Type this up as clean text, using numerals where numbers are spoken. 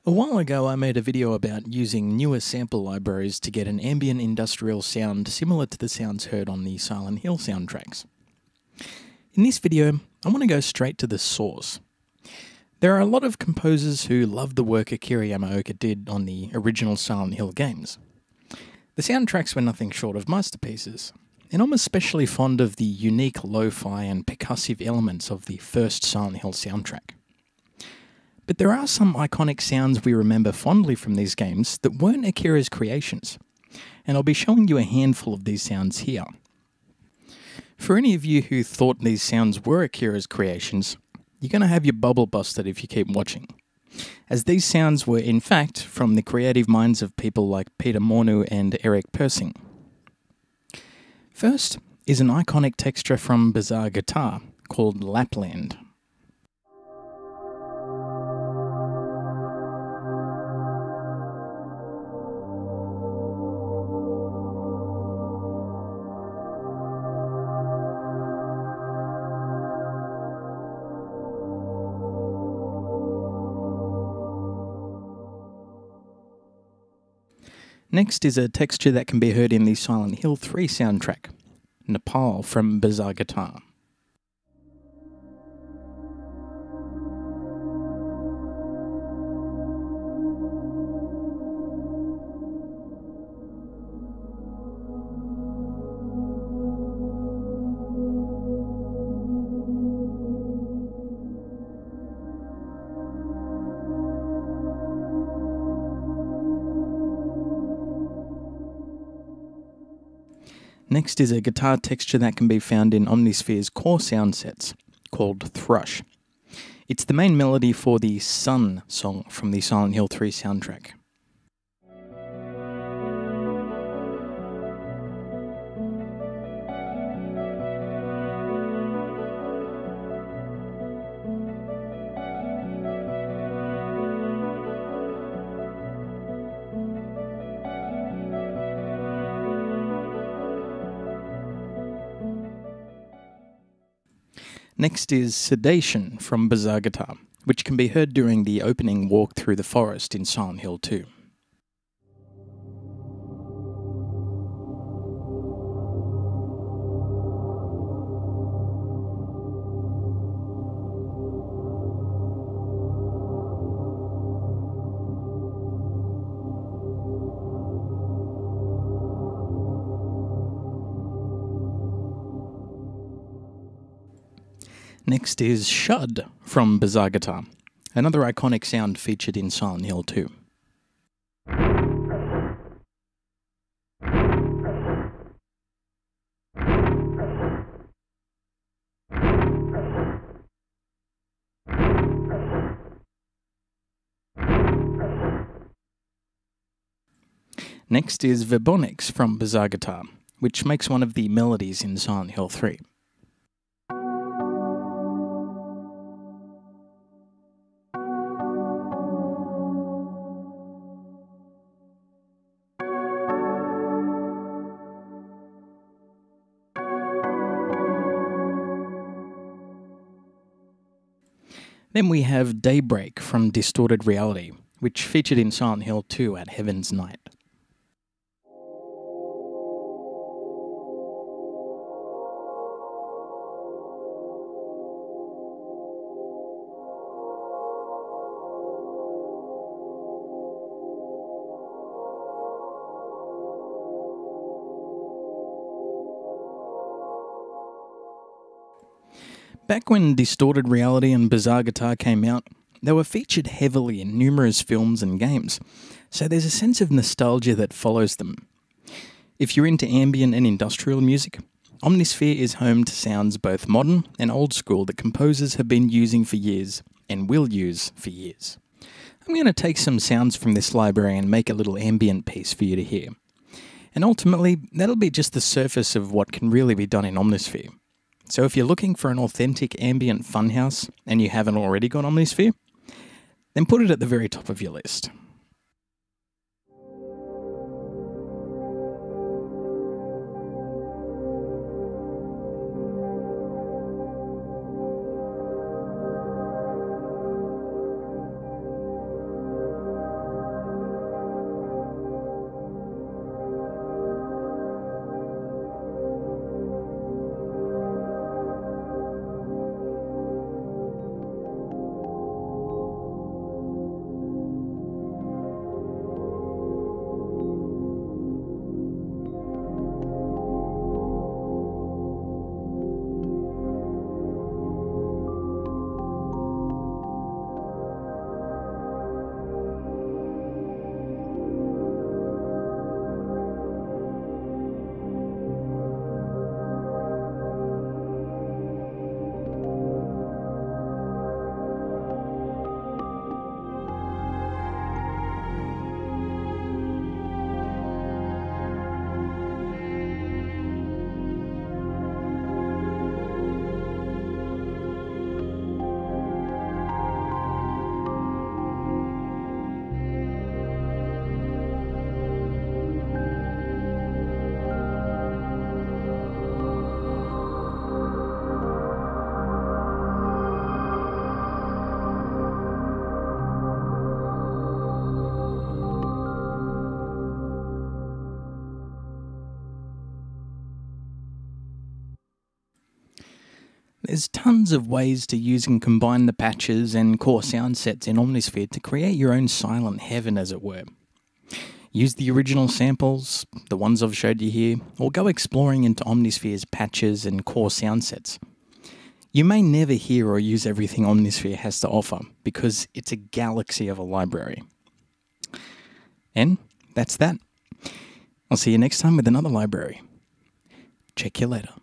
A while ago, I made a video about using newer sample libraries to get an ambient industrial sound similar to the sounds heard on the Silent Hill soundtracks. In this video, I want to go straight to the source. There are a lot of composers who love the work Akira Yamaoka did on the original Silent Hill games. The soundtracks were nothing short of masterpieces, and I'm especially fond of the unique lo-fi and percussive elements of the first Silent Hill soundtrack. But there are some iconic sounds we remember fondly from these games that weren't Akira's creations, and I'll be showing you a handful of these sounds here. For any of you who thought these sounds were Akira's creations, you're going to have your bubble busted if you keep watching, as these sounds were in fact from the creative minds of people like Peter Morneau and Eric Persing. First is an iconic texture from Bizarre Guitar called Lapland. Next is a texture that can be heard in the Silent Hill 3 soundtrack, Nepal from Bizarre Guitar. Next is a guitar texture that can be found in Omnisphere's core sound sets, called Thrush. It's the main melody for the Sun song from the Silent Hill 3 soundtrack. Next is Sedation from Bizarre Guitar, which can be heard during the opening walk through the forest in Silent Hill 2. Next is Shud from Bizarre Guitar, another iconic sound featured in Silent Hill 2. Next is Vibonics from Bizarre Guitar, which makes one of the melodies in Silent Hill 3. Then we have Daybreak from Distorted Reality, which featured in Silent Hill 2 at Heaven's Night. Back when Distorted Reality and Bizarre Guitar came out, they were featured heavily in numerous films and games, so there's a sense of nostalgia that follows them. If you're into ambient and industrial music, Omnisphere is home to sounds both modern and old school that composers have been using for years and will use for years. I'm going to take some sounds from this library and make a little ambient piece for you to hear. And ultimately, that'll be just the surface of what can really be done in Omnisphere. So if you're looking for an authentic ambient funhouse and you haven't already got Omnisphere, then put it at the very top of your list. There's tons of ways to use and combine the patches and core sound sets in Omnisphere to create your own silent heaven, as it were. Use the original samples, the ones I've showed you here, or go exploring into Omnisphere's patches and core sound sets. You may never hear or use everything Omnisphere has to offer, because it's a galaxy of a library. And that's that. I'll see you next time with another library. Check you later.